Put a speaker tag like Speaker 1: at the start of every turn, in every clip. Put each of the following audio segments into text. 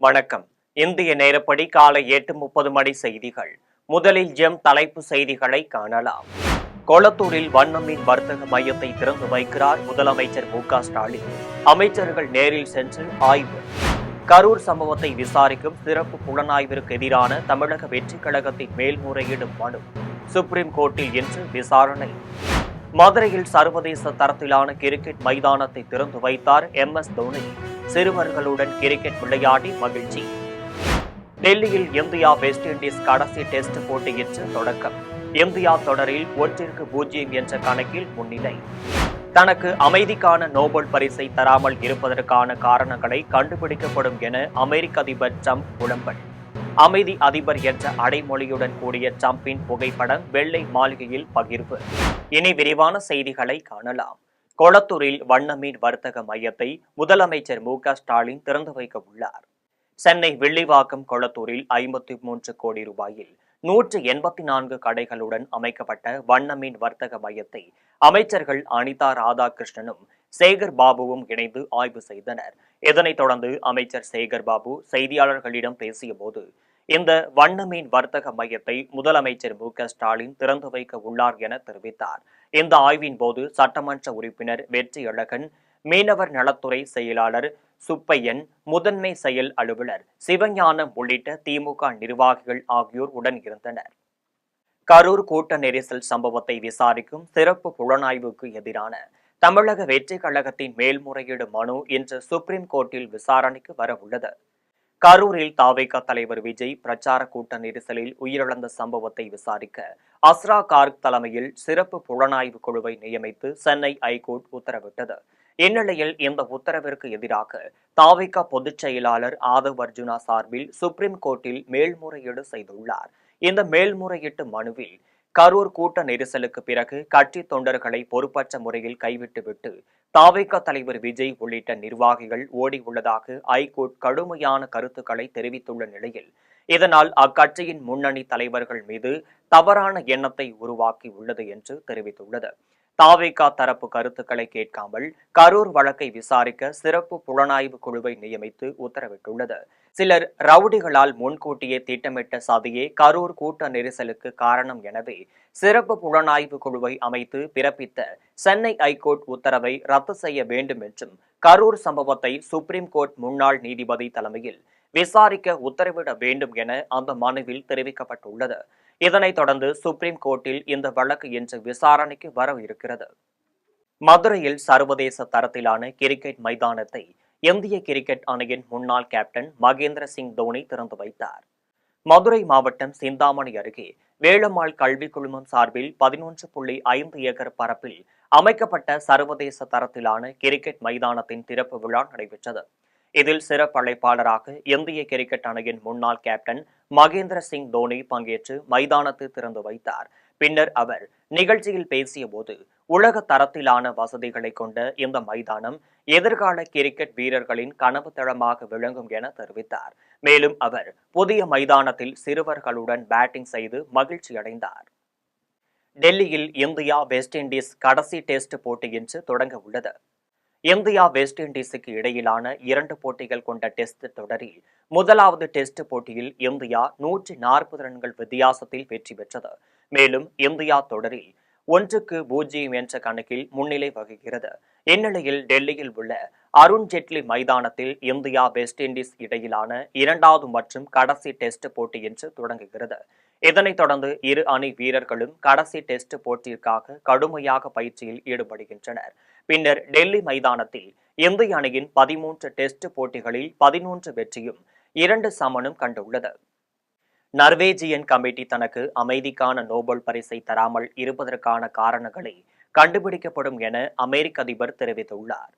Speaker 1: வணக்கம். இந்திய நேரப்படி காலை 8:30 மணி செய்திகள். முதலில் தலைப்பு செய்திகளை காணலாம். கொளத்தூரில் வண்ணமீன் வர்த்தக மையத்தை திறந்து வைக்கிறார் முதலமைச்சர் மு.க.ஸ்டாலின். அமைச்சர்கள் நேரில் சென்று ஆய்வு. கரூர் சம்பவத்தை விசாரிக்கும் சிறப்பு புலனாய்விற்கு எதிரான தமிழக வெற்றிக் கழகத்தின் மேல்முறையீடு மனு சுப்ரீம் கோர்ட்டில் இன்று விசாரணை. மதுரையில் சர்வதேச தரத்திலான கிரிக்கெட் மைதானத்தை திறந்து வைத்தார் MS தோனி. சிறுவர்களுடன் கிரிக்கெட் விளையாடி மகிழ்ச்சி. டெல்லியில் இந்தியா வெஸ்ட் இண்டீஸ் கடைசி டெஸ்ட் போட்டி இன்று தொடக்கம். இந்தியா தொடரில் 1-0 என்ற கணக்கில் முன்னிலை. தனக்கு அமைதிக்கான நோபல் பரிசை தராமல் இருப்பதற்கான காரணங்களை கண்டுபிடிக்கப்படும் என அமெரிக்க அதிபர் டிரம்ப் புலம்பல். அமைதி அதிபர் என்ற அடைமொழியுடன் கூடிய டிரம்பின் புகைப்படம் வெள்ளை மாளிகையில் பகிர்வு. இனி விரிவான செய்திகளை காணலாம். கொளத்தூரில் வண்ணமீன் வர்த்தக மையத்தை முதலமைச்சர் மு.க.ஸ்டாலின் திறந்து வைக்க உள்ளார். சென்னை வில்லிவாக்கம் கொளத்தூரில் 53 கோடி ரூபாயில் 184 கடைகளுடன் அமைக்கப்பட்ட வண்ணமீன் வர்த்தக மையத்தை அமைச்சர்கள் அனிதா ராதாகிருஷ்ணனும் சேகர் பாபுவும் இணைந்து ஆய்வு செய்தனர். இதனைத் தொடர்ந்து அமைச்சர் சேகர் பாபு செய்தியாளர்களிடம் பேசிய போது, இந்த வண்ணமீன் வர்த்தக மையத்தை முதலமைச்சர் மு.க.ஸ்டாலின் திறந்து வைக்க உள்ளார் என தெரிவித்தார். இந்த ஆய்வின் போது சட்டமன்ற உறுப்பினர் வெற்றியழகன், மீனவர் நலத்துறை செயலாளர் சுப்பையன், முதன்மை செயல் அலுவலர் சிவஞானம் உள்ளிட்ட திமுக நிர்வாகிகள் ஆகியோர் உடன் இருந்தனர். கரூர் கூட்ட நெரிசல் சம்பவத்தை விசாரிக்கும் சிறப்பு புலனாய்வுக்கு எதிரான தமிழக வெற்றிக் கழகத்தின் மேல்முறையீடு மனு இன்று சுப்ரீம் கோர்ட்டில் விசாரணைக்கு வரவுள்ளது. கரூரில் தாவேகா தலைவர் விஜய் பிரச்சார கூட்ட நெரிசலில் உயிரிழந்த சம்பவத்தை விசாரிக்க அஸ்ரா கார்க் தலைமையில் சிறப்பு புலனாய்வு குழுவை நியமித்து சென்னை ஐகோர்ட் உத்தரவிட்டது. இந்நிலையில் இந்த உத்தரவிற்கு எதிராக தாவேகா பொதுச் செயலாளர் ஆதவ் அர்ஜுனா சார்பில் சுப்ரீம் கோர்ட்டில் மேல்முறையீடு செய்துள்ளார். இந்த மேல்முறையீட்டு மனுவில் கரூர் கூட்ட நெரிசலுக்கு பிறகு கட்சி தொண்டர்களை பொறுப்பற்ற முறையில் கைவிட்டுவிட்டு தாவேகா தலைவர் விஜய் உள்ளிட்ட நிர்வாகிகள் ஓடி உள்ளதாக ஐகோர்ட் கடுமையான கருத்துக்களை தெரிவித்துள்ள நிலையில், இதனால் அக்கட்சியின் முன்னணி தலைவர்கள் மீது தவறான எண்ணத்தை உருவாக்கி உள்ளது என்று தெரிவித்துள்ளது. தாவேகா தரப்பு கருத்துக்களை கேட்காமல் கரூர் வழக்கை விசாரிக்க சிறப்பு புலனாய்வு குழுவை நியமித்து உத்தரவிட்டுள்ளது. சிலர் ரவுடிகளால் முன்கூட்டியே திட்டமிட்ட சதியே கரூர் கூட்ட நெரிசலுக்கு காரணம் எனவே சிறப்பு புலனாய்வு குழுவை அமைத்து பிறப்பித்த சென்னை ஐகோர்ட் உத்தரவை ரத்து செய்ய வேண்டும் என்றும், கரூர் சம்பவத்தை சுப்ரீம் கோர்ட் முன்னாள் நீதிபதி தலைமையில் விசாரிக்க உத்தரவிட வேண்டும் என அந்த மனுவில் தெரிவிக்கப்பட்டுள்ளது. இதனைத் தொடர்ந்து சுப்ரீம் கோர்ட்டில் இந்த வழக்கு இன்று விசாரணைக்கு வர இருக்கிறது. மதுரையில் சர்வதேச தரத்திலான கிரிக்கெட் மைதானத்தை இந்திய கிரிக்கெட் அணியின் முன்னாள் கேப்டன் மகேந்திர சிங் தோனி திறந்து வைத்தார். மதுரை மாவட்டம் சிந்தாமணி அருகே வேளம்மாள் கல்விக் குழுமம் சார்பில் 11.5 ஏக்கர் பரப்பில் அமைக்கப்பட்ட சர்வதேச தரத்திலான கிரிக்கெட் மைதானத்தின் திறப்பு விழா நடைபெற்றது. இதில் சிறப்பு அழைப்பாளராக இந்திய கிரிக்கெட் அணியின் முன்னாள் கேப்டன் மகேந்திர சிங் தோனி பங்கேற்று மைதானத்தை திறந்து வைத்தார். பின்னர் அவர் நிகழ்ச்சியில் பேசிய போது, உலக தரத்திலான வசதிகளை கொண்ட இந்த மைதானம் எதிர்கால கிரிக்கெட் வீரர்களின் கனவு தளமாக விளங்கும் என தெரிவித்தார். மேலும் அவர் புதிய மைதானத்தில் சிறுவர்களுடன் பேட்டிங் செய்து மகிழ்ச்சி அடைந்தார். டெல்லியில் இந்தியா வெஸ்ட் இண்டீஸ் கடைசி டெஸ்ட் போட்டி இன்று தொடங்க உள்ளது. இந்தியா வெஸ்ட் இண்டீஸுக்கு இடையிலான 2 போட்டிகள் கொண்ட டெஸ்ட் தொடரில் முதலாவது டெஸ்ட் போட்டியில் இந்தியா 140 ரன்கள் வித்தியாசத்தில் வெற்றி பெற்றது. மேலும் இந்தியா தொடரில் 1-0 என்ற கணக்கில் முன்னிலை வகிக்கிறது. இந்நிலையில் டெல்லியில் உள்ள அருண் ஜெட்லி மைதானத்தில் இந்தியா வெஸ்ட் இண்டீஸ் இடையிலான 2வது மற்றும் கடைசி டெஸ்ட் போட்டி இன்று தொடங்குகிறது. இதனைத் தொடர்ந்து இரு அணி வீரர்களும் கடைசி டெஸ்ட் போட்டிற்காக கடுமையாக பயிற்சியில் ஈடுபடுகின்றனர். பின்னர் டெல்லி மைதானத்தில் இந்திய அணியின் 13 டெஸ்ட் போட்டிகளில் 11 வெற்றியும் 2 சமனும் கண்டுள்ளது. நர்வேஜியன் கமிட்டி தனக்கு அமைதிக்கான நோபல் பரிசை தராமல் இருப்பதற்கான காரணங்களை கண்டுபிடிக்கப்படும் என அமெரிக்க அதிபர் தெரிவித்துள்ளார்.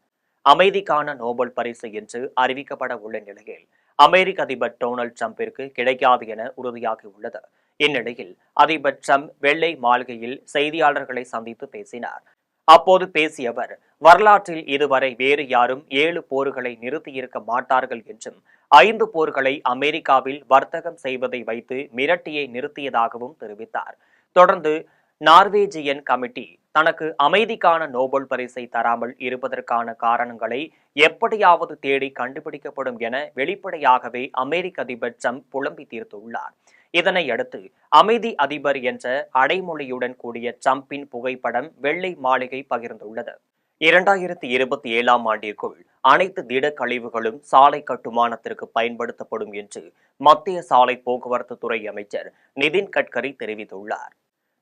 Speaker 1: அமைதிக்கான நோபல் பரிசு என்று அறிவிக்கப்பட உள்ள நிலையில் அமெரிக்க அதிபர் டொனால்டு டிரம்பிற்கு கிடைக்காது என உறுதியாகியுள்ளது. இந்நிலையில் அதிபர் டிரம்ப் வெள்ளை மாளிகையில் செய்தியாளர்களை சந்தித்து பேசினார். அப்போது பேசிய அவர், வரலாற்றில் இதுவரை வேறு யாரும் 7 போர்களை நிறுத்தியிருக்க மாட்டார்கள் என்றும், 5 போர்களை அமெரிக்காவில் வர்த்தகம் செய்வதை வைத்து மிரட்டியை நிறுத்தியதாகவும் தெரிவித்தார். தொடர்ந்து நார்வேஜியன் கமிட்டி தனக்கு அமைதிக்கான நோபல் பரிசை தராமல் இருப்பதற்கான காரணங்களை எப்படியாவது தேடி கண்டுபிடிக்கப்படும் என வெளிப்படையாகவே அமெரிக்க அதிபர் ட்ரம்ப் புலம்பி தீர்த்துள்ளார். இதனையடுத்து அமைதி அதிபர் என்ற அடைமொழியுடன் கூடிய ட்ரம்பின் புகைப்படம் வெள்ளை மாளிகை பகிர்ந்துள்ளது. 2027ஆம் ஆண்டிற்குள் அனைத்து திடக்கழிவுகளும் சாலை கட்டுமானத்திற்கு பயன்படுத்தப்படும் என்று மத்திய சாலை போக்குவரத்து துறை அமைச்சர் நிதின் கட்கரி தெரிவித்துள்ளார்.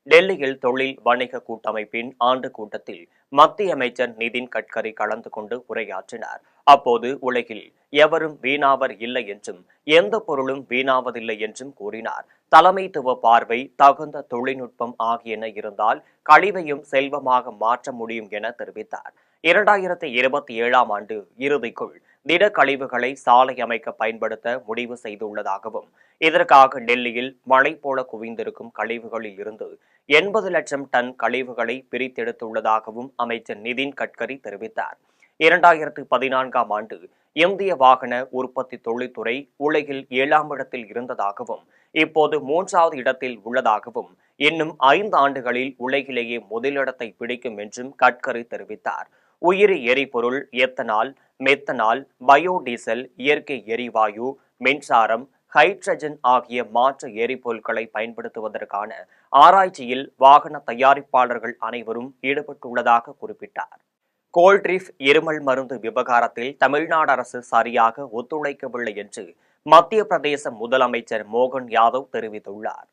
Speaker 1: டெல்லியில் தொழில் வணிக கூட்டமைப்பின் ஆண்டு கூட்டத்தில் மத்திய அமைச்சர் நிதின் கட்கரி கலந்து கொண்டு உரையாற்றினார். அப்போது உலகில் எவரும் வீணாவர் இல்லை என்றும் எந்த பொருளும் வீணாவதில்லை என்றும் கூறினார். தலைமைத்துவ பார்வை, தகுந்த தொழில்நுட்பம் ஆகியன இருந்தால் கழிவையும் செல்வமாக மாற்ற முடியும் என தெரிவித்தார். 2027ஆம் ஆண்டு இறுதிக்குள் திடக்கழிவுகளை சாலை அமைக்க பயன்படுத்த முடிவு செய்துள்ளதாகவும், இதற்காக டெல்லியில் மழை போல குவிந்திருக்கும் கழிவுகளில் இருந்து 80 லட்சம் டன் கழிவுகளை பிரித்தெடுத்துள்ளதாகவும் அமைச்சர் நிதின் கட்கரி தெரிவித்தார். 2014ஆம் ஆண்டு இந்திய வாகன உற்பத்தி தொழில்துறை உலகில் 7ஆம் இடத்தில் இருந்ததாகவும், இப்போது 3வது இடத்தில் உள்ளதாகவும், இன்னும் 5 ஆண்டுகளில் உலகிலேயே முதலிடத்தை பிடிக்கும் என்றும் கட்கரி தெரிவித்தார். உயிரி எரிபொருள், எத்தனால், மெத்தனால், பயோடீசல், இயற்கை எரிவாயு, மின்சாரம், ஹைட்ரஜன் ஆகிய மாற்று எரிபொருட்களை பயன்படுத்துவதற்கான ஆராய்ச்சியில் வாகன தயாரிப்பாளர்கள் அனைவரும் ஈடுபட்டுள்ளதாக குறிப்பிட்டார். கோல்ட்ரீஃப் இருமல் மருந்து விவகாரத்தில் தமிழ்நாடு அரசு சரியாக ஒத்துழைக்கவில்லை என்று மத்திய பிரதேச முதலமைச்சர் மோகன் யாதவ் தெரிவித்துள்ளார்.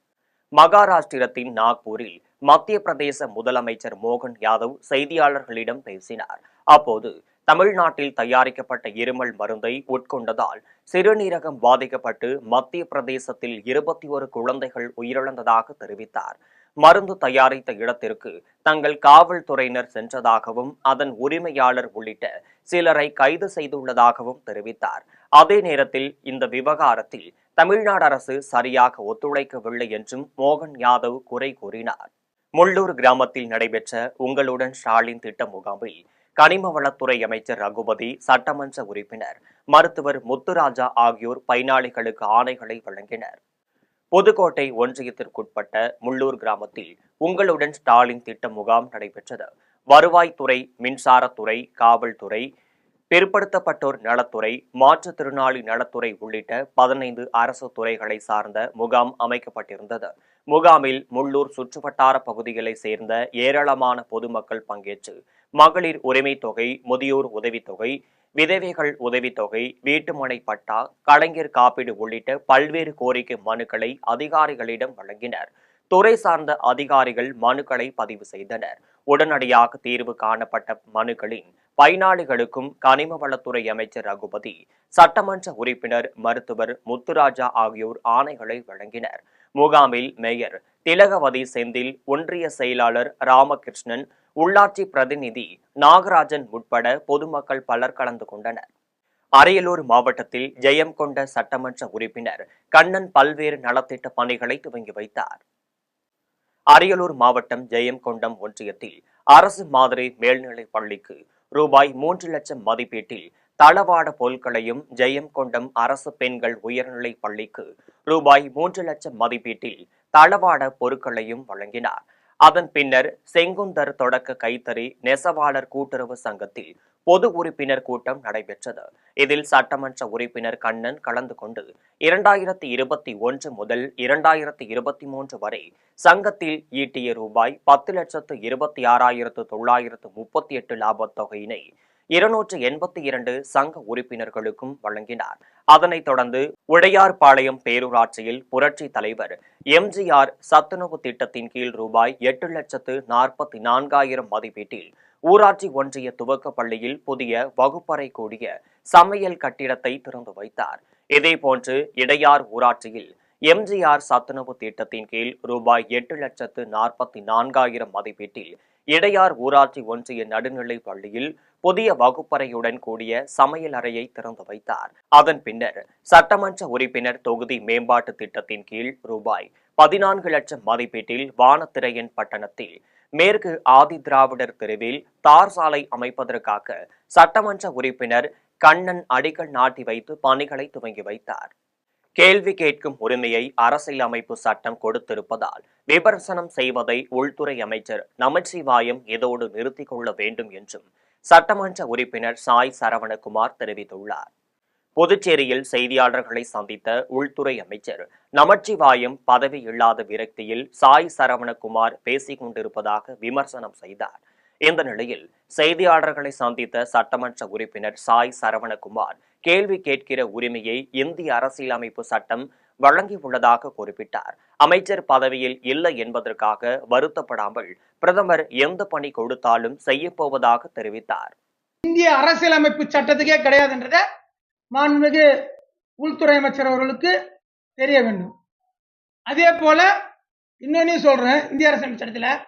Speaker 1: மகாராஷ்டிரத்தின் நாக்பூரில் மத்திய பிரதேச முதலமைச்சர் மோகன் யாதவ் செய்தியாளர்களிடம் பேசினார். அப்போது தமிழ்நாட்டில் தயாரிக்கப்பட்ட இருமல் மருந்தை உட்கொண்டதால் சிறுநீரகம் பாதிக்கப்பட்டு மத்திய பிரதேசத்தில் 21 குழந்தைகள் உயிரிழந்ததாக தெரிவித்தார். மருந்து தயாரித்த இடத்திற்கு தங்கள் காவல்துறையினர் சென்றதாகவும், அதன் உரிமையாளர் உள்ளிட்ட சிலரை கைது செய்துள்ளதாகவும் தெரிவித்தார். அதே நேரத்தில் இந்த விவகாரத்தில் தமிழ்நாடு அரசு சரியாக ஒத்துழைக்கவில்லை என்றும் மோகன் யாதவ் குறை கூறினார். முள்ளூர் கிராமத்தில் நடைபெற்ற உங்களுடன் ஸ்டாலின் திட்ட முகாமில் கனிம வளத்துறை அமைச்சர் ரகுபதி, சட்டமன்ற உறுப்பினர் மருத்துவர் முத்துராஜா ஆகியோர் பயனாளிகளுக்கு ஆணைகளை வழங்கினர். புதுக்கோட்டை ஒன்றியத்திற்குட்பட்ட முள்ளூர் கிராமத்தில் உங்களுடன் ஸ்டாலின் திட்ட முகாம் நடைபெற்றது. வருவாய்த்துறை, மின்சாரத்துறை, காவல்துறை, பிற்படுத்தப்பட்டோர் நலத்துறை, மாற்றுத்திறனாளி நலத்துறை உள்ளிட்ட 15 அரசு துறைகளை சார்ந்த முகாம் அமைக்கப்பட்டிருந்தது. முகாமில் முள்ளூர் சுற்றுவட்டார பகுதிகளை சேர்ந்த ஏராளமான பொதுமக்கள் பங்கேற்று மகளிர் உரிமை தொகை, முதியோர் உதவித்தொகை, விதவைகள் உதவித்தொகை, வீட்டுமனை பட்டா, கலைஞர் காப்பீடு உள்ளிட்ட பல்வேறு கோரிக்கை மனுக்களை அதிகாரிகளிடம் வழங்கினர். துறை சார்ந்த அதிகாரிகள் மனுக்களை பதிவு செய்தனர். உடனடியாக தீர்வு காணப்பட்ட மனுக்களின் பயனாளிகளுக்கும் கனிம வளத்துறை அமைச்சர் ரகுபதி, சட்டமன்ற உறுப்பினர் மருத்துவர் முத்துராஜா ஆகியோர் ஆணைகளை வழங்கினர். முகாமில் மேயர் திலகவதி செந்தில், ஒன்றிய செயலாளர் ராமகிருஷ்ணன், உள்ளாட்சி பிரதிநிதி நாகராஜன் உட்பட பொதுமக்கள் பலர் கலந்து கொண்டனர். அரியலூர் மாவட்டத்தில் ஜெயங்கொண்ட சட்டமன்ற உறுப்பினர் கண்ணன் பல்வேறு நலத்திட்ட பணிகளை துவங்கி வைத்தார். அரியலூர் மாவட்டம் ஜெயங்கொண்டம் ஒன்றியத்தில் அரசு மாதிரி மேல்நிலைப் பள்ளிக்கு ரூபாய் 3 லட்சம் மதிப்பீட்டில் தளவாட பொருட்களையும், ஜெயங்கொண்டம் அரசு பெண்கள் உயர்நிலைப் பள்ளிக்கு ரூபாய் 3 லட்சம் மதிப்பீட்டில் தளவாட பொருட்களையும் வழங்கினார். அதன் பின்னர் செங்குந்தர் தொடக்க கைத்தறி நெசவாளர் கூட்டுறவு சங்கத்தில் பொது உறுப்பினர் கூட்டம் நடைபெற்றது. இதில் சட்டமன்ற உறுப்பினர் கண்ணன் கலந்து கொண்டு 2021 முதல் 2023 வரை சங்கத்தில் ஈட்டிய ரூபாய் 10,26,938 லாபத் தொகையினை 282 சங்க உறுப்பினர்களுக்கும் வழங்கினார். அதனைத் தொடர்ந்து உடையார்பாளையம் பேரூராட்சியில் புரட்சி தலைவர் எம்ஜிஆர் சத்துணவு திட்டத்தின் கீழ் ரூபாய் 8,44,000 மதிப்பீட்டில் ஊராட்சி ஒன்றிய துவக்க பள்ளியில் புதிய வகுப்பறை கூடிய சமையல் கட்டிடத்தை திறந்து வைத்தார். இதேபோன்று இடையார் ஊராட்சியில் எம்ஜிஆர் சத்துணவு திட்டத்தின் கீழ் ரூபாய் 8,44,000 மதிப்பீட்டில் இடையார் ஊராட்சி ஒன்றிய நடுநிலைப் பள்ளியில் புதிய வகுப்பறையுடன் கூடிய சமையல் அறையை திறந்து வைத்தார். அதன் பின்னர் சட்டமன்ற உறுப்பினர் தொகுதி மேம்பாட்டு திட்டத்தின் கீழ் ரூபாய் 14 லட்சம் மதிப்பீட்டில் வானத்திரையன் பட்டணத்தில் மேற்கு ஆதி திராவிடர் தெருவில் தார் சாலை அமைப்பதற்காக சட்டமன்ற உறுப்பினர் கண்ணன் அடிக்கல் நாட்டி வைத்து பணிகளை துவங்கி வைத்தார். கேள்வி கேட்கும் உரிமையை அரசியலமைப்பு சட்டம் கொடுத்திருப்பதால் விமர்சனம் செய்வதை உள்துறை அமைச்சர் நமச்சிவாயம் இதோடு நிறுத்திக் கொள்ள வேண்டும் என்றும் சட்டமன்ற உறுப்பினர் சாய் சரவணகுமார் தெரிவித்துள்ளார். புதுச்சேரியில் செய்தியாளர்களை சந்தித்த உள்துறை அமைச்சர் நமச்சிவாயம் பதவி இல்லாத விரக்தியில் சாய் சரவணகுமார் பேசிக் கொண்டிருப்பதாக விமர்சனம் செய்தார். இந்த நிலையில் செய்தியாளர்களை சந்தித்த சட்டமன்ற உறுப்பினர் சாய் சரவணகுமார் கேள்வி கேட்கிற உரிமையை இந்திய அரசியலமைப்பு சட்டம் வழங்கியுள்ளதாக குறிப்பிட்டார். அமைச்சர் பதவியில் இல்லை என்பதற்காக வருத்தப்படாமல் பிரதமர் எந்த பணி கொடுத்தாலும் செய்யப்போவதாக தெரிவித்தார்.
Speaker 2: இந்திய அரசியலமைப்பு சட்டத்துக்கே கிடையாதுன்றத மாண்புமிகு உள்துறை அமைச்சர் அவர்களுக்கு தெரிய வேண்டும். அதே போல இன்னொன்னு சொல்றேன், இந்திய அரசியலமைப்பு சட்டத்தில்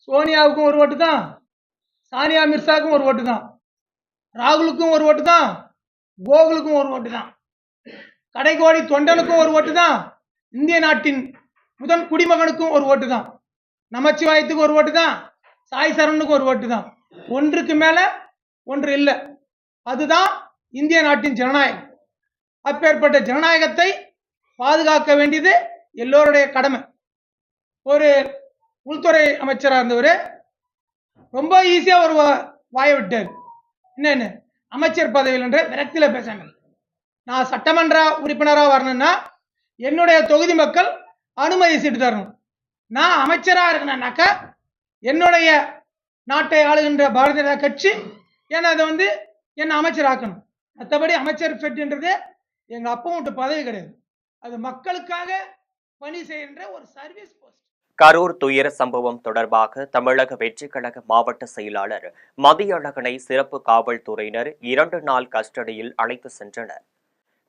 Speaker 2: சோனியாவுக்கும் ஒரு ஓட்டு தான், சானியா மிர்சாவுக்கும் ஒரு ஓட்டு தான், ராகுலுக்கும் ஒரு ஓட்டு தான், கோகுலுக்கும் ஒரு ஓட்டு தான், கடைகோடி தொண்டனுக்கும் ஒரு ஓட்டு தான், இந்திய நாட்டின் முதல் குடிமகனுக்கும் ஒரு ஓட்டு தான், நமச்சிவாயத்துக்கு ஒரு ஓட்டு தான், சாய் சரவணுக்கும் ஒரு ஓட்டு தான். ஒன்றுக்கு மேல ஒன்று இல்லை. அதுதான் இந்திய நாட்டின் ஜனநாயகம். அப்பேற்பட்ட ஜனநாயகத்தை பாதுகாக்க வேண்டியது எல்லோருடைய கடமை. ஒரு உள்துறை அமைச்சராக இருந்தவர் ரொம்ப ஈஸியா ஒரு வாய விட்டார். என்னன்னு, அமைச்சர் பதவியில் என்ற விரக்தியில பேசாங்க. நான் சட்டமன்ற உறுப்பினராக வரணும்னா என்னுடைய தொகுதி மக்கள் அனுமதி சீட்டு தரணும். நான் அமைச்சராக இருக்கணும்னாக்கா என்னுடைய நாட்டை ஆளுகின்ற பாரதிய ஜனதா கட்சி என்ன அமைச்சராக்கணும். மற்றபடி அமைச்சர் பெற்றுன்றது எங்க அப்பா வீட்டு பதவி கிடையாது. அது மக்களுக்காக பணி செய்கின்ற ஒரு சர்வீஸ் போஸ்ட்.
Speaker 1: கரூர் துயர சம்பவம் தொடர்பாக தமிழக வெற்றிக் கழக மாவட்ட செயலாளர் மதியழகனை சிறப்பு காவல்துறையினர் 2 நாள் கஸ்டடியில் அழைத்து சென்றனர்.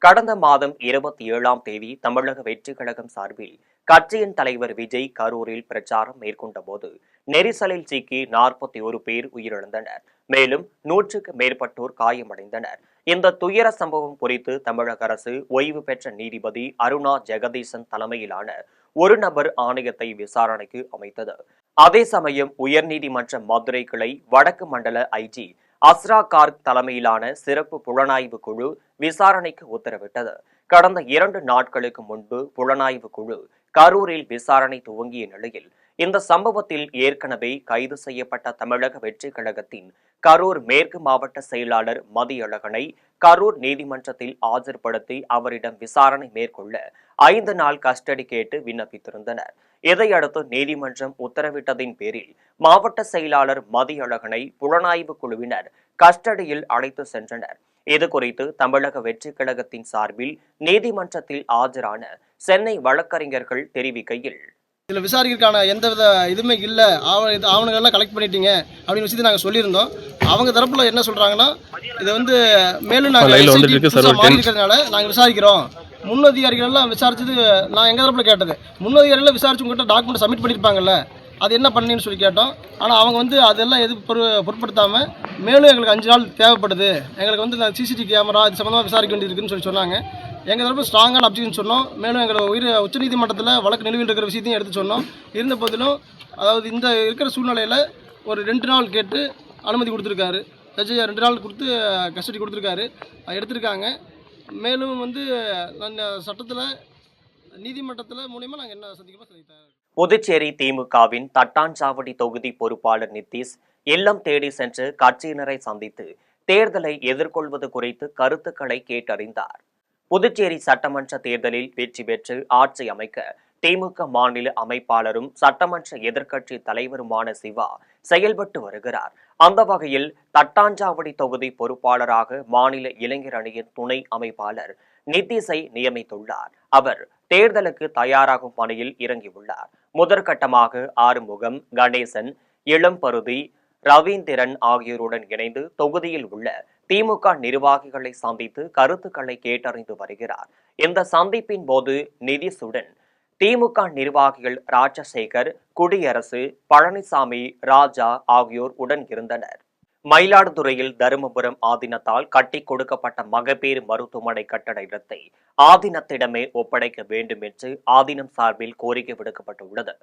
Speaker 1: கடந்த மாதம் 27ஆம் தேதி தமிழக வெற்றிக் கழகம் சார்பில் கட்சியின் தலைவர் விஜய் கரூரில் பிரச்சாரம் மேற்கொண்ட போது நெரிசலில் சிக்கி 41 பேர் உயிரிழந்தனர். மேலும் 100க்கு மேற்பட்டோர் காயமடைந்தனர். இந்த துயர சம்பவம் குறித்து தமிழக அரசு ஓய்வு பெற்ற நீதிபதி அருணா ஜெகதீசன் தலைமையிலான ஒரு நபர் ஆணையத்தை விசாரணைக்கு அமைத்தது. அதே சமயம் உயர்நீதிமன்ற மதுரை கிளை வடக்கு மண்டல ஐஜி அஸ்ரா கார்க் தலைமையிலான சிறப்பு புலனாய்வு குழு விசாரணைக்கு உத்தரவிட்டது. கடந்த 2 நாட்களுக்கு முன்பு புலனாய்வு குழு கரூரில் விசாரணை துவங்கிய நிலையில் இந்த சம்பவத்தில் ஏற்கனவே கைது செய்யப்பட்ட தமிழக வெற்றிக் கழகத்தின் கரூர் மேற்கு மாவட்ட செயலாளர் மதியழகனை கரூர் நீதிமன்றத்தில் ஆஜர்படுத்தி அவரிடம் விசாரணை மேற்கொள்ள 5 நாள் கஸ்டடி கேட்டு விண்ணப்பித்திருந்தனர். இதையடுத்து நீதிமன்றம் உத்தரவிட்டதின் பேரில் மாவட்ட செயலாளர் மதியழகனை புலனாய்வு குழுவினர் கஸ்டடியில் அழைத்து சென்றனர். இதுகுறித்து தமிழக வெற்றிக் கழகத்தின் சார்பில் நீதிமன்றத்தில் ஆஜரான சென்னை வழக்கறிஞர்கள் தெரிவிக்கையில்,
Speaker 3: இதில் விசாரிக்கிறதுக்கான எந்தவித இதுவுமே இல்லை, ஆவணங்கள்லாம் கலெக்ட் பண்ணிட்டீங்க அப்படின்னு விஷயத்தை நாங்கள் சொல்லியிருந்தோம். அவங்க தரப்புல என்ன சொல்றாங்கன்னா, இதை மேலும் நாங்கள் மாறிக்கிறதுனால நாங்கள் விசாரிக்கிறோம். முன்னதிகாரிகள் எல்லாம் விசாரிச்சது நான் எங்கள் தரப்புல கேட்டது, முன்னதிகாரிகள் விசாரிச்சு உங்கள்கிட்ட டாக்குமெண்ட் சப்மிட் பண்ணியிருப்பாங்கல்ல, அது என்ன பண்ணின்னு சொல்லி கேட்டோம். ஆனால் அவங்க அதெல்லாம் எது பொருட்படுத்தாமல் மேலும் எங்களுக்கு 5 நாள் தேவைப்படுது, எங்களுக்கு சிசிடிவி கேமரா இது சம்மந்தமாக விசாரிக்க வேண்டியது இருக்குன்னு சொல்லி சொன்னாங்க. எங்கள் தரப்பு ஸ்ட்ராங்கான அப்ஜெக்ஷன் சொன்னோம். மேலும் எங்களோட உச்சநீதிமன்றத்தில் வழக்கு நிலுவையில் இருக்கிற விஷயத்தையும் எடுத்து சொன்னோம். இருந்த போதிலும் இந்த இருக்கிற சூழ்நிலையில் ஒரு 2 நாள் கேட்டு அனுமதி கொடுத்துருக்காரு. ஜட்ஜி 2 நாள் கொடுத்து கஸ்டடி கொடுத்துருக்காரு, எடுத்திருக்காங்க. மேலும் சட்டத்தில் நீதிமன்றத்தில் மூலமா நாங்கள் என்ன சந்திக்கிறோம்.
Speaker 1: புதுச்சேரி திமுகவின் தட்டாஞ்சாவடி தொகுதி பொறுப்பாளர் நிதிஷ் இல்லம் தேடி சென்று கட்சியினரை சந்தித்து தேர்தலை எதிர்கொள்வது குறித்து கருத்துக்களை கேட்டறிந்தார். புதுச்சேரி சட்டமன்ற தேர்தலில் வெற்றி பெற்று ஆட்சி அமைக்க திமுக மாநில அமைப்பாளரும் சட்டமன்ற எதிர்க்கட்சி தலைவருமான சிவா செயல்பட்டு வருகிறார். அந்த வகையில் தட்டாஞ்சாவடி தொகுதி பொறுப்பாளராக மாநில இளைஞர் அணியின் துணை அமைப்பாளர் நிதிஷை நியமித்துள்ளார். அவர் தேர்தலுக்கு தயாராகும் பணியில் இறங்கியுள்ளார். முதற்கட்டமாக ஆறுமுகம், கணேசன், இளம்பருதி, ரவீந்திரன் ஆகியோருடன் இணைந்து தொகுதியில் உள்ள திமுக நிர்வாகிகளை சந்தித்து கருத்துக்களை கேட்டறிந்து வருகிறார். இந்த சந்திப்பின் போது நிதிஷுடன் திமுக நிர்வாகிகள் ராஜசேகர், குடியரசு, பழனிசாமி, ராஜா ஆகியோர் உடன் இருந்தனர். மயிலாடுதுறையில் தருமபுரம் ஆதீனத்தால் கட்டி கொடுக்கப்பட்ட மகப்பேறு மருத்துவமனை கட்டட இடத்தை ஆதீனத்திடமே ஒப்படைக்க வேண்டும் என்று ஆதீனம் சார்பில் கோரிக்கை விடுக்கப்பட்டுள்ளது.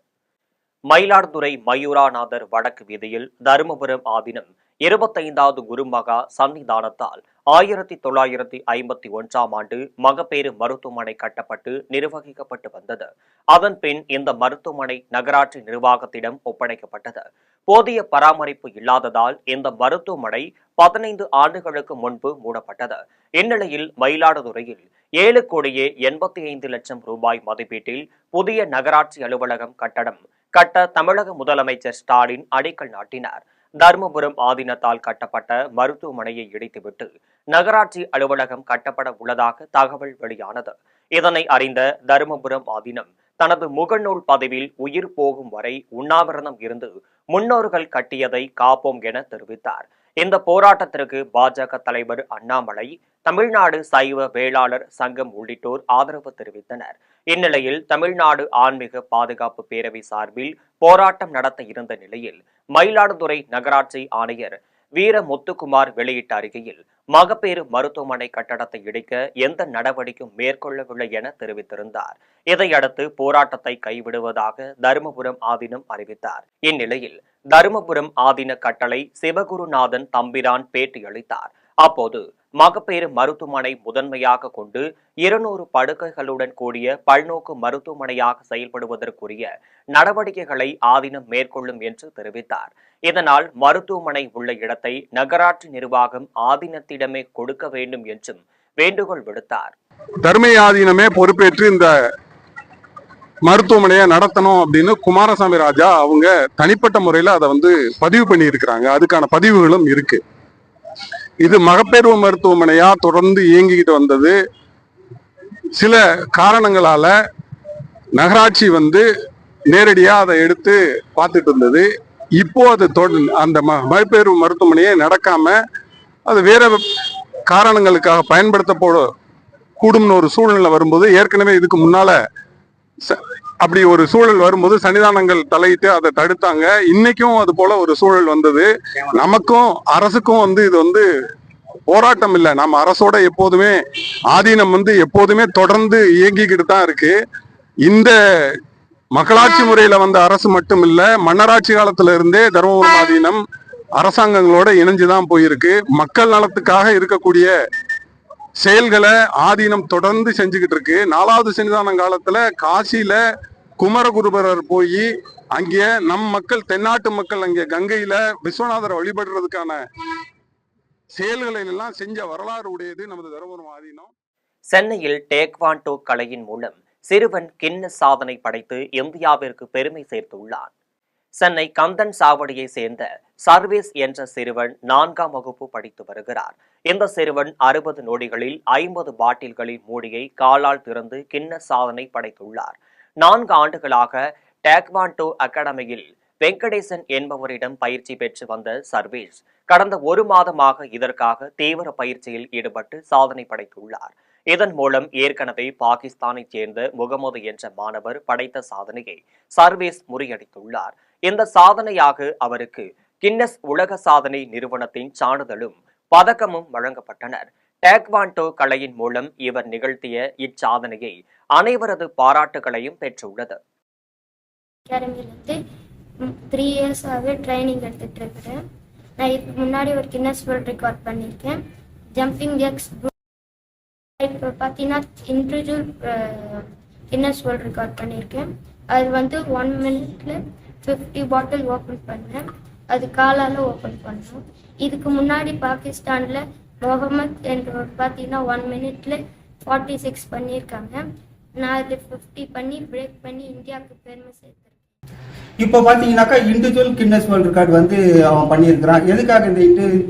Speaker 1: மயிலாடுதுறை மயூராநாதர் வடக்கு வீதியில் தருமபுரம் ஆதீனம் 25வது குருமகா சன்னிதானத்தால் 1951ஆம் ஆண்டு மகப்பேறு மருத்துவமனை கட்டப்பட்டு நிர்வகிக்கப்பட்டு வந்தது. அதன் பின் இந்த மருத்துவமனை நகராட்சி நிர்வாகத்திடம் ஒப்படைக்கப்பட்டது. போதிய பராமரிப்பு இல்லாததால் இந்த மருத்துவமனை 15 ஆண்டுகளுக்கு முன்பு மூடப்பட்டது. இந்நிலையில் மயிலாடுதுறையில் 7,85,00,000 ரூபாய் மதிப்பீட்டில் புதிய நகராட்சி அலுவலகம் கட்டடம் கட்ட தமிழக முதலமைச்சர் ஸ்டாலின் அடிக்கல் நாட்டினார். தருமபுரம் ஆதீனத்தால் கட்டப்பட்ட மருத்துவமனையை இடித்துவிட்டு நகராட்சி அலுவலகம் கட்டப்பட உள்ளதாக தகவல் வெளியானது. இதனை அறிந்த தருமபுரம் ஆதீனம் தனது முகநூல் பதிவில் உயிர் போகும் வரை உண்ணாவிரதம் இருந்து முன்னோர்கள் கட்டியதை காப்போம் என தெரிவித்தார். இந்த போராட்டத்திற்கு பாஜக தலைவர் அண்ணாமலை, தமிழ்நாடு சைவ வேளாளர் சங்கம் உள்ளிட்டோர் ஆதரவு தெரிவித்தனர். இந்நிலையில் தமிழ்நாடு ஆன்மீக பாதுகாப்பு பேரவை சார்பில் போராட்டம் நடத்த இருந்த நிலையில் மயிலாடுதுறை நகராட்சி ஆணையர் வீர முத்துக்குமார் வெளியிட்ட அறிக்கையில் மகப்பேறு மருத்துவமனை கட்டடத்தை இடிக்க எந்த நடவடிக்கையும் மேற்கொள்ளவில்லை என தெரிவித்திருந்தார். இதையடுத்து போராட்டத்தை கைவிடுவதாக தருமபுரம் ஆதீனம் அறிவித்தார். இந்நிலையில் தருமபுரம் ஆதீன கட்டளை சிவகுருநாதன் தம்பிரான் பேட்டியளித்தார். அப்போது மகப்பேறு மருத்துவமனை முதன்மையாக கொண்டு 200 படுக்கைகளுடன் கூடிய பல்நோக்கு மருத்துவமனையாக செயல்படுவதற்குரிய நடவடிக்கைகளை ஆதீனம் மேற்கொள்ளும் என்று தெரிவித்தார். இதனால் மருத்துவமனை உள்ள இடத்தை நகராட்சி நிர்வாகம் ஆதீனத்திடமே கொடுக்க வேண்டும் என்றும் வேண்டுகோள் விடுத்தார்.
Speaker 4: தர்மை ஆதீனமே பொறுப்பேற்று இந்த மருத்துவமனையை நடத்தணும் அப்படின்னு குமாரசாமி ராஜா அவங்க தனிப்பட்ட முறையில அதை பதிவு பண்ணி இருக்கிறாங்க. அதுக்கான பதிவுகளும் இருக்கு. இது மகப்பேறு மருத்துவமனையா தொடர்ந்து இயங்கிக்கிட்டு வந்தது. சில காரணங்களால நகராட்சி நேரடியா அதை எடுத்து பார்த்துட்டு இருந்தது. இப்போ அது அந்த மகப்பேறு மருத்துவமனையே நடக்காம அது வேற காரணங்களுக்காக பயன்படுத்தக்கூடும்னு ஒரு சூழ்நிலை வரும்போது, ஏற்கனவே இதுக்கு முன்னால அப்படி ஒரு சூழல் வரும்போது சன்னிதானங்கள் தலையிட்டு அதை தடுத்தாங்க. இன்னைக்கும் அது போல ஒரு சூழல் வந்தது. நமக்கும் அரசுக்கும் இது போராட்டம் இல்லை. நம்ம அரசோட எப்போதுமே ஆதீனம் எப்போதுமே தொடர்ந்து இயங்கிக்கிட்டு தான் இருக்கு. இந்த மக்களாட்சி முறையில வந்த அரசு மட்டும் இல்ல, மன்னராட்சி காலத்துல இருந்தே தருமபுரம் ஆதீனம் அரசாங்கங்களோட இணைஞ்சுதான் போயிருக்கு. மக்கள் நலத்துக்காக இருக்கக்கூடிய செயல்களை ஆதீனம் தொடர்ந்து செஞ்சுக்கிட்டு இருக்கு. 4வது சன்னிதானம் காலத்துல காசியில குமரகுருபரர் போய் அங்கே நம் மக்கள், தென்னாட்டு மக்கள் அங்கே கங்கையில விஸ்வநாதரை வழிபடுறதுக்கான செயல்களை எல்லாம் செஞ்ச வரலாறு உடையது நமது தருமபுரம் ஆதீனம்.
Speaker 1: சென்னையில் டேக்வாண்டோ கலையின் மூலம் சிறுவன் கின்னஸ் சாதனை படைத்து இந்தியாவிற்கு பெருமை சேர்த்துள்ளார். சென்னை கந்தன் சாவடியை சேர்ந்த சர்வேஸ் என்ற சிறுவன் 4ஆம் வகுப்பு படித்து வருகிறார். இந்த சிறுவன் 60 நொடிகளில் 50 பாட்டில்களின் மூடியை காலால் திறந்து கின்னஸ் சாதனை படைத்துள்ளார். 4 ஆண்டுகளாக டேக்வாண்டோ அகாடமியில் வெங்கடேசன் என்பவரிடம் பயிற்சி பெற்று வந்த சர்வேஸ் கடந்த 1 மாதமாக இதற்காக தீவிர பயிற்சியில் ஈடுபட்டு சாதனை படைத்துள்ளார். இதன் மூலம் ஏற்கனவே பாகிஸ்தானைச் சேர்ந்த முகமது என்ற மாணவர் படைத்த சாதனையை சர்வேஸ் முறியடித்துள்ளார். இந்த சாதனையாக அவருக்கு கின்னஸ் உலக சாதனை நிறுவனத்தின் சான்றிதழும் பதக்கமும் வழங்கப்பட்டனர். டேக்வாண்டோ கலையின் மூலம் இவர் நிகழ்த்திய இச்சாதனையை அனைவரது பாராட்டுகளையும் பெற்றுள்ளது.
Speaker 5: 3 இயர்ஸாகவே ட்ரைனிங் எடுத்துட்டு இருக்கிறேன். நான் இதுக்கு முன்னாடி ஒரு கின்னஸ் வேர்ல்ட் ரெக்கார்ட் பண்ணியிருக்கேன். ஜம்பிங் ஜாக்ஸ் இப்போ பார்த்தீங்கன்னா இண்டிவிஜுவல் கின்னஸ் வேர்ல்ட் ரெக்கார்ட் பண்ணியிருக்கேன். அது 1 மினிட்ல 50 பாட்டில் ஓப்பன் பண்ணேன். அது காலால் ஓப்பன் பண்ணோம். இதுக்கு முன்னாடி பாகிஸ்தானில் முகமது என்றவர் பார்த்தீங்கன்னா 1 மினிட்ல 46 பண்ணியிருக்காங்க. நான் அது 50 பண்ணி பிரேக் பண்ணி இந்தியாவுக்கு பெருமை சேர்த்தேன்.
Speaker 6: இப்போ பார்த்தீங்கன்னாக்கா இண்டிவிஜுவல் கின்னஸ் வேர்ல்ட் ரெக்கார்டு அவன் பண்ணியிருக்கிறான். எதுக்காக இந்த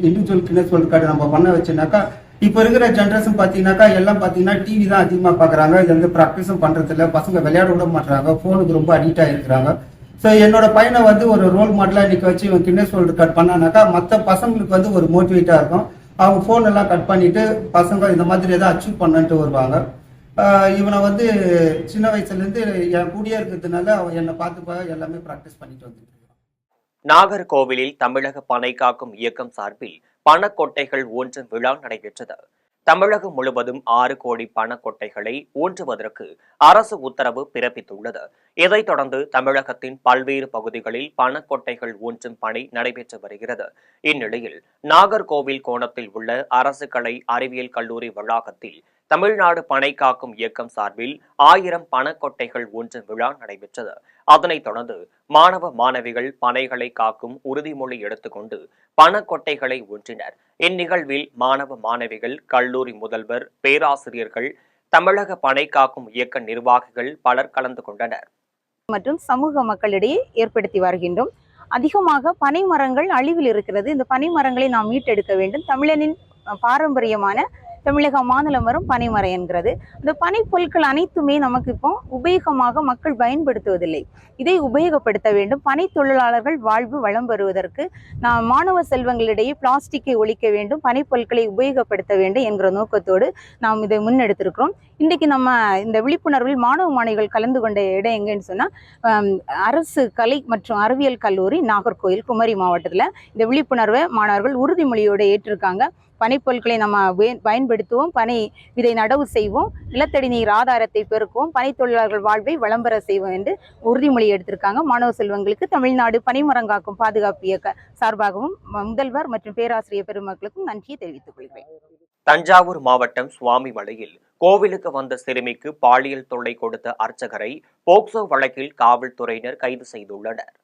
Speaker 6: இண்டிவிஜுவல் கின்னஸ் வேர்ல்ட் ரெக்கார்டு நம்ம பண்ண வச்சுனாக்கா, இப்போ இருக்கிற ஜென்ரேஷன் பார்த்தீங்கன்னாக்கா எல்லாம் பார்த்தீங்கன்னா டிவி தான் அதிகமாக பார்க்குறாங்க. இது ப்ராக்டிஸும் பண்ணுறதில்ல. பசங்க விளையாட விட மாட்டுறாங்க. ஃபோனுக்கு ரொம்ப அடிக்ட் ஆகிருக்கிறாங்க. ஸோ என்னோட பையனை ஒரு ரோல் மாடலாக இன்னைக்கு வச்சு இவன் கின்னஸ் வேர்ல்ட் ரெக்கார்ட் பண்ணானாக்கா மற்ற பசங்களுக்கு ஒரு மோட்டிவேட்டாக இருக்கும். அவங்க ஃபோன் எல்லாம் கட் பண்ணிட்டு பசங்க இந்த மாதிரி எதாவது அச்சீவ் பண்ணன்ட்டு வருவாங்க. இவனை சின்ன வயசுலேருந்து என் கூடியே இருக்கிறதுனால அவன் என்னை பார்த்து எல்லாமே ப்ராக்டிஸ் பண்ணிட்டு வந்துட்டு இருக்கான்.
Speaker 1: நாகர்கோவிலில் தமிழக பனை காக்கும் இயக்கம் சார்பில் பணக்கொட்டைகள் ஊன்றும் விழா நடைபெற்றது. தமிழகம் முழுவதும் 6 கோடி பணக்கொட்டைகளை ஊன்றுவதற்கு அரசு உத்தரவு பிறப்பித்துள்ளது. இதைத் தொடர்ந்து தமிழகத்தின் பல்வேறு பகுதிகளில் பணக்கொட்டைகள் ஊன்றும் பணி நடைபெற்று வருகிறது. இந்நிலையில் நாகர்கோவில் கோணத்தில் உள்ள அரசு கலை அறிவியல் கல்லூரி வளாகத்தில் தமிழ்நாடு பனை காக்கும் இயக்கம் சார்பில் 1000 பணக்கொட்டைகள் ஊன்றும் விழா நடைபெற்றது. அதனைத் தொடர்ந்து மாணவ மாணவிகள் பனைகளை காக்கும் உறுதிமொழி எடுத்துக்கொண்டு பணக்கொட்டைகளை ஊன்றினர். இந்நிகழ்வில் மாணவ மாணவிகள், கல்லூரி முதல்வர், பேராசிரியர்கள், தமிழக பனை காக்கும் இயக்க நிர்வாகிகள் பலர் கலந்து கொண்டனர்.
Speaker 7: மற்றும் சமூக மக்களிடையே ஏற்படுத்தி வருகின்றோம். அதிகமாக பனை மரங்கள் அழிவில் இருக்கிறது. இந்த பனை மரங்களை நாம் மீட்டெடுக்க வேண்டும். தமிழனின் பாரம்பரியமான தமிழக மாநில மரம் பனைமரம் என்கிறது. இந்த பனை பொருட்கள் அனைத்துமே நமக்கு இப்போ உபயோகமாக மக்கள் பயன்படுத்துவதில்லை. இதை உபயோகப்படுத்த வேண்டும். பனை தொழிலாளர்கள் வாழ்வு வளம் பெறுவதற்கு நாம் மாணவ செல்வங்களிடையே பிளாஸ்டிக்கை ஒழிக்க வேண்டும், பனை பொருட்களை உபயோகப்படுத்த வேண்டும் என்கிற நோக்கத்தோடு நாம் இதை முன்னெடுத்திருக்கிறோம். இன்றைக்கு நம்ம இந்த விழிப்புணர்வில் மாணவ மாணவிகள் கலந்து கொண்ட இடம் எங்கன்னு சொன்னால் அரசு கலை மற்றும் அறிவியல் கல்லூரி நாகர்கோவில் குமரி மாவட்டத்தில் இந்த விழிப்புணர்வை மாணவர்கள் உறுதிமொழியோடு ஏற்றிருக்காங்க. பனைப்பொருட்களை நம்ம பயன்படுத்துவோம், பனை விதை நடவு செய்வோம், நிலத்தடி நீர் ஆதாரத்தை பெருக்குவோம், பனை தொழிலாளர்கள் வாழ்வை வளம்பெற செய்வோம் என்று உறுதிமொழி எடுத்திருக்காங்க. மாணவ செல்வங்களுக்கு தமிழ்நாடு பனைமரம் காக்கும் பாதுகாப்பு இயக்க சார்பாகவும் முதல்வர் மற்றும் பேராசிரியர் பெருமக்களுக்கும் நன்றியை தெரிவித்துக் கொள்கிறேன்.
Speaker 1: தஞ்சாவூர் மாவட்டம் சுவாமிமலையில் கோவிலுக்கு வந்த சிறுமிக்கு பாலியல் தொல்லை கொடுத்த அர்ச்சகரை போக்சோ வழக்கில் காவல்துறையினர் கைது செய்துள்ளனர்.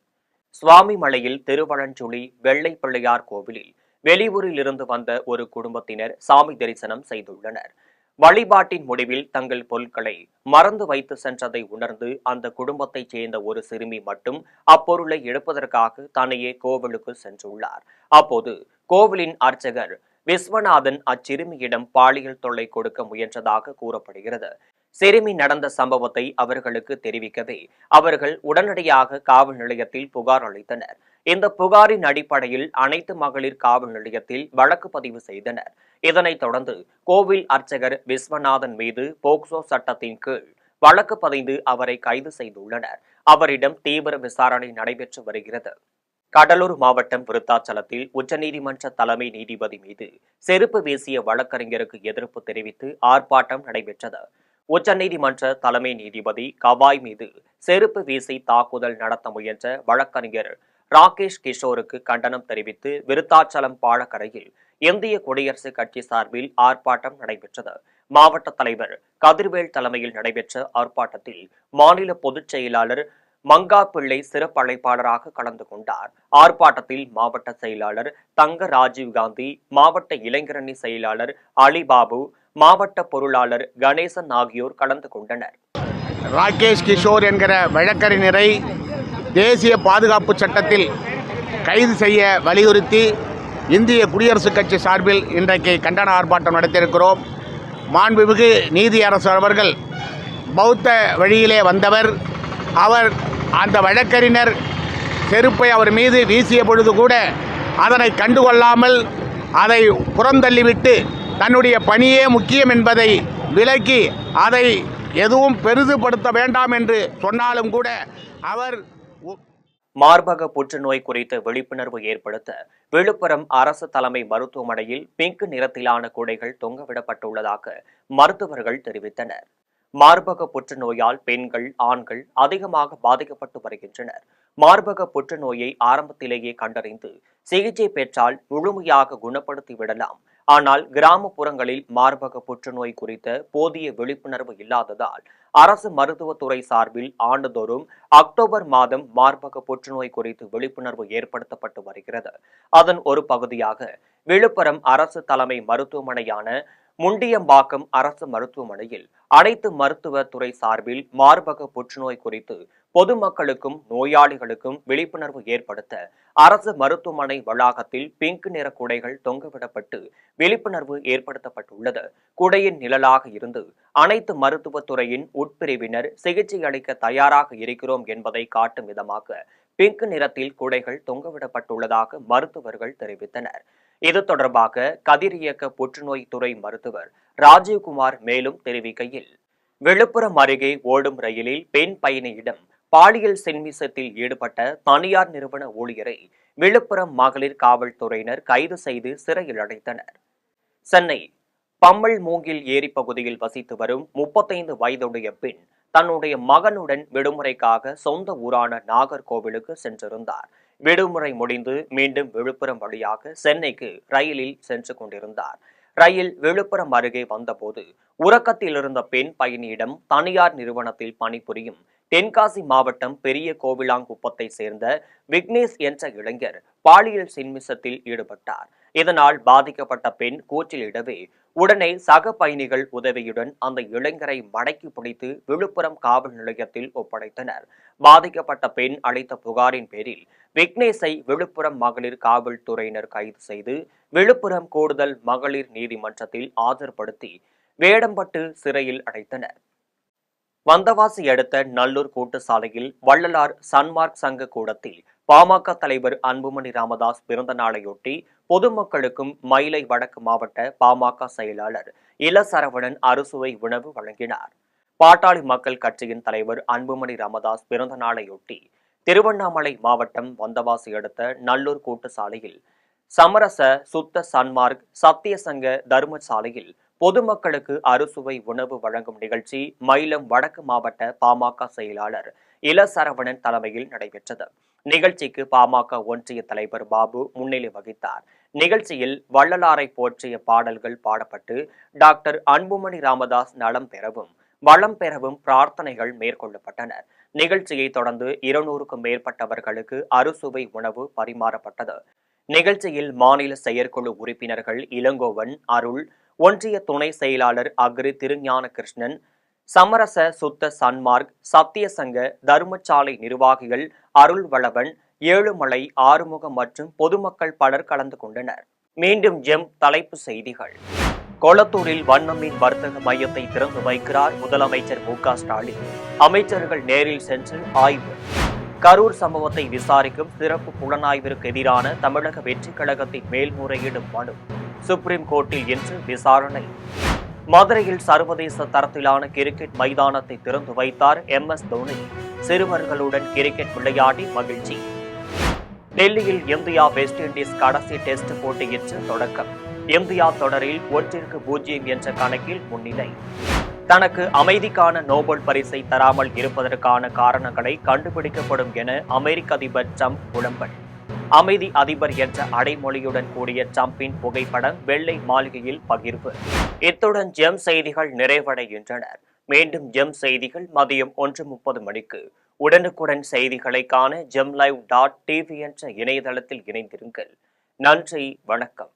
Speaker 1: சுவாமிமலையில் திருவழஞ்சுழி வெள்ளை பிள்ளையார் கோவிலில் வெளியூரில் இருந்து வந்த ஒரு குடும்பத்தினர் சாமி தரிசனம் செய்துள்ளனர். வழிபாட்டின் முடிவில் தங்கள் பொருட்களை மறந்து வைத்து சென்றதை உணர்ந்து அந்த குடும்பத்தைச் சேர்ந்த ஒரு சிறுமி மட்டும் அப்பொருளை எடுப்பதற்காக தனியே கோவிலுக்கு சென்றுள்ளார். அப்போது கோவிலின் அர்ச்சகர் விஸ்வநாதன் அச்சிறுமியிடம் பாலியல் தொல்லை கொடுக்க முயன்றதாக கூறப்படுகிறது. சிறுமி நடந்த சம்பவத்தை அவர்களுக்கு தெரிவிக்கவே அவர்கள் உடனடியாக காவல் நிலையத்தில் புகார் அளித்தனர். இந்த புகாரின் அடிப்படையில் அனைத்து மகளிர் காவல் நிலையத்தில் வழக்கு பதிவு செய்தனர். இதனைத் தொடர்ந்து கோவில் அர்ச்சகர் விஸ்வநாதன் மீது போக்சோ சட்டத்தின் கீழ் வழக்கு பதிந்து அவரை கைது செய்துள்ளனர். அவரிடம் தீவிர விசாரணை நடைபெற்று வருகிறது. கடலூர் மாவட்டம் விருத்தாச்சலத்தில் உச்சநீதிமன்ற தலைமை நீதிபதி மீது செருப்பு வீசிய வழக்கறிஞருக்கு எதிர்ப்பு தெரிவித்து ஆர்ப்பாட்டம் நடைபெற்றது. உச்சநீதிமன்ற தலைமை நீதிபதி கவாய் மீது செருப்பு வீசி தாக்குதல் நடத்த முயன்ற வழக்கறிஞர் ராகேஷ் கிஷோருக்கு கண்டனம் தெரிவித்து விருத்தாச்சலம் பாலக்கரையில் இந்திய குடியரசுக் கட்சி சார்பில் ஆர்ப்பாட்டம் நடைபெற்றது. மாவட்ட தலைவர் கதிர்வேல் தலைமையில் நடைபெற்ற ஆர்ப்பாட்டத்தில் மாநில பொதுச் செயலாளர் மங்கா பிள்ளை சிறப்பு அழைப்பாளராக கலந்து கொண்டார். ஆர்ப்பாட்டத்தில் மாவட்ட செயலாளர் தங்க ராஜீவ்காந்தி, மாவட்ட இளைஞரணி செயலாளர் அலிபாபு, மாவட்ட பொருளாளர் கணேசன் ஆகியோர் கலந்து கொண்டனர்.
Speaker 8: ராகேஷ் கிஷோர் என்கிற வழக்கறிஞரை தேசிய பாதுகாப்பு சட்டத்தில் கைது செய்ய வலியுறுத்தி இந்திய குடியரசுக் கட்சி சார்பில் இன்றைக்கு கண்டன ஆர்ப்பாட்டம் நடத்தியிருக்கிறோம். மாண்புமிகு நீதியரசர் அவர்கள் பௌத்த வழியிலே வந்தவர். அவர் அந்த வழக்கறிஞர் செருப்பை அவர் மீது வீசிய பொழுது கூட அதனை கண்டுகொள்ளாமல் அதை புறந்தள்ளிவிட்டு தன்னுடைய பணியே முக்கியம் என்பதை விலக்கி அதை எதுவும் பெரிதுபடுத்த வேண்டாம் என்று சொன்னாலும் கூட அவர்
Speaker 1: மார்பக புற்றுநோய் குறித்த விழிப்புணர்வு ஏற்படுத்த விழுப்புரம் அரசு தலைமை மருத்துவமனையில் பிங்க் நிறத்திலான குடைகள் தொங்கவிடப்பட்டுள்ளதாக மருத்துவர்கள் தெரிவித்தனர். மார்பக புற்றுநோயால் பெண்கள், ஆண்கள் அதிகமாக பாதிக்கப்பட்டு வருகின்றனர். மார்பக புற்றுநோயை ஆரம்பத்திலேயே கண்டறிந்து சிகிச்சை பெற்றால் முழுமையாக குணப்படுத்தி விடலாம். ஆனால் கிராமப்புறங்களில் மார்பக புற்றுநோய் குறித்த போதிய விழிப்புணர்வு இல்லாததால் அரசு மருத்துவத்துறை சார்பில் ஆண்டுதோறும் அக்டோபர் மாதம் மார்பக புற்றுநோய் குறித்து விழிப்புணர்வு ஏற்படுத்தப்பட்டு வருகிறது. அதன் ஒரு பகுதியாக விழுப்புரம் அரசு தலைமை மருத்துவமனையான முண்டியம்பாக்கம் அரசு மருத்துவமனையில் அனைத்து மருத்துவ துறை சார்பில் மார்பக புற்றுநோய் குறித்து பொதுமக்களுக்கும் நோயாளிகளுக்கும் விழிப்புணர்வு ஏற்படுத்த அரசு மருத்துவமனை வளாகத்தில் பிங்க் நிற குடைகள் தொங்கவிடப்பட்டு விழிப்புணர்வு ஏற்படுத்தப்பட்டுள்ளது. குடையின் நிழலாக இருந்து அனைத்து மருத்துவத்துறையின் உட்பிரிவினர் சிகிச்சை அளிக்க தயாராக இருக்கிறோம் என்பதை காட்டும் விதமாக பிங்க் நிறத்தில் குடைகள் தொங்கவிடப்பட்டுள்ளதாக மருத்துவர்கள் தெரிவித்தனர். இது தொடர்பாக கதிரியக்க புற்றுநோய் துறை மருத்துவர் ராஜீவ்குமார் மேலும் தெரிவிக்கையில், விழுப்புரம் அருகே ஓடும் ரயிலில் பெண் பயணியிடம் பாலியல் சென்மிசத்தில் ஈடுபட்ட தனியார் நிறுவன ஊழியரை விழுப்புரம் மகளிர் காவல்துறையினர் கைது செய்து சிறையில் அடைத்தனர். சென்னை பம்மல் மூங்கில் ஏரி பகுதியில் வசித்து வரும் 35 வயதுடைய பெண் தன்னுடைய மகனுடன் விடுமுறைக்காக சொந்த ஊரான நாகர்கோவிலுக்கு சென்றிருந்தார். விடுமுறை முடிந்து மீண்டும் விழுப்புரம் வழியாக சென்னைக்கு ரயிலில் சென்று கொண்டிருந்தார். ரயில் விழுப்புரம் அருகே வந்தபோது உறக்கத்தில் இருந்த பெண் பயணியிடம் தனியார் நிறுவனத்தில் பணிபுரியும் தென்காசி மாவட்டம் பெரிய கோவிலாங்குப்பத்தை சேர்ந்த விக்னேஷ் என்ற இளைஞர் பாலியல் சின்மிசத்தில் ஈடுபட்டார். இதனால் பாதிக்கப்பட்ட பெண் கூச்சலிடவே உடனே சக பயணிகள் உதவியுடன் அந்த இளைஞரை மடக்கி பிடித்து விழுப்புரம் காவல் நிலையத்தில் ஒப்படைத்தனர். பாதிக்கப்பட்ட பெண் அளித்த புகாரின் பேரில் விக்னேஷை விழுப்புரம் மகளிர் காவல்துறையினர் கைது செய்து விழுப்புரம் கூடுதல் மகளிர் நீதிமன்றத்தில் ஆஜர்படுத்தி வேடம்பட்டு சிறையில் அடைத்தனர். வந்தவாசி அடுத்த நல்லூர் கூட்டு சாலையில் வள்ளலார் சன்மார்க் சங்க கூடத்தில் பாமக தலைவர் அன்புமணி ராமதாஸ் பிறந்த நாளையொட்டி பொதுமக்களுக்கும் மயிலை வடக்கு மாவட்ட பாமக செயலாளர் இளசரவணன் அறுசுவை உணவு வழங்கினார். பாட்டாளி மக்கள் கட்சியின் தலைவர் அன்புமணி ராமதாஸ் பிறந்த நாளையொட்டி திருவண்ணாமலை மாவட்டம் வந்தவாசி அடுத்த நல்லூர் கூட்டு சாலையில் சமரச சுத்த சன்மார்க் சத்திய சங்க தர்மசாலையில் பொதுமக்களுக்கு அறுசுவை உணவு வழங்கும் நிகழ்ச்சி மயிலம் வடக்கு மாவட்ட பாமக செயலாளர் இளசரவணன் தலைமையில் நடைபெற்றது. நிகழ்ச்சிக்கு பாமக ஒன்றிய தலைவர் பாபு முன்னிலை வகித்தார். நிகழ்ச்சியில் வள்ளலாரை போற்றிய பாடல்கள் பாடப்பட்டு டாக்டர் அன்புமணி ராமதாஸ் நலம் பெறவும் வளம் பெறவும் பிரார்த்தனைகள் மேற்கொள்ளப்பட்டன. நிகழ்ச்சியை தொடர்ந்து 200க்கும் மேற்பட்டவர்களுக்கு அறுசுவை உணவு பரிமாறப்பட்டது. நிகழ்ச்சியில் மாநில செயற்குழு உறுப்பினர்கள் இளங்கோவன், அருள், ஒன்றிய துணை செயலாளர் அக்ரி திருஞான கிருஷ்ணன், சமரச சுத்த சன்மார்க் சத்திய சங்க தர்மசாலை நிர்வாகிகள் அருள் வளவன், ஏழுமலை, ஆறுமுகம் மற்றும் பொதுமக்கள் பலர் கலந்து கொண்டனர். மீண்டும் ஜெம் தலைப்பு செய்திகள். கொளத்தூரில் வண்ணமீன் வர்த்தக மையத்தை திறந்து வைக்கிறார் முதலமைச்சர் மு.க.ஸ்டாலின். அமைச்சர்கள் நேரில் சென்று ஆய்வு. கரூர் சம்பவத்தை விசாரிக்கும் சிறப்பு புலனாய்விற்கு எதிரான தமிழக வெற்றி கழகத்தின் மேல்முறையீடு மனு சுப்ரீம் கோர்ட்டில் இன்று விசாரணை. மதுரையில் சர்வதேச தரத்திலான கிரிக்கெட் மைதானத்தை திறந்து வைத்தார் MS தோனி. சிறுவர்களுடன் கிரிக்கெட் விளையாடி மகிழ்ச்சி. டெல்லியில் இந்தியா வெஸ்ட் இண்டீஸ் கடைசி டெஸ்ட் போட்டி இன்று தொடக்கம். இந்தியா தொடரில் 1-0 என்ற கணக்கில் முன்னிலை. தனக்கு அமைதிக்கான நோபல் பரிசை தராமல் இருப்பதற்கான காரணங்களை கண்டுபிடிக்கப்படும் என அமெரிக்க அதிபர் ட்ரம்ப் புலம்பல். அமைதி அதிபர் என்ற அடைமொழியுடன் கூடிய ட்ரம்பின் புகைப்படம் வெள்ளை மாளிகையில் பகிர்வு. இத்துடன் ஜெம் செய்திகள் நிறைவடைகின்றன. மீண்டும் ஜெம் செய்திகள் மதியம் 1:30 மணிக்கு. உடனுக்குடன் செய்திகளை காண gemlive.tv என்ற இணையதளத்தில் இணைந்திருங்கள். நன்றி, வணக்கம்.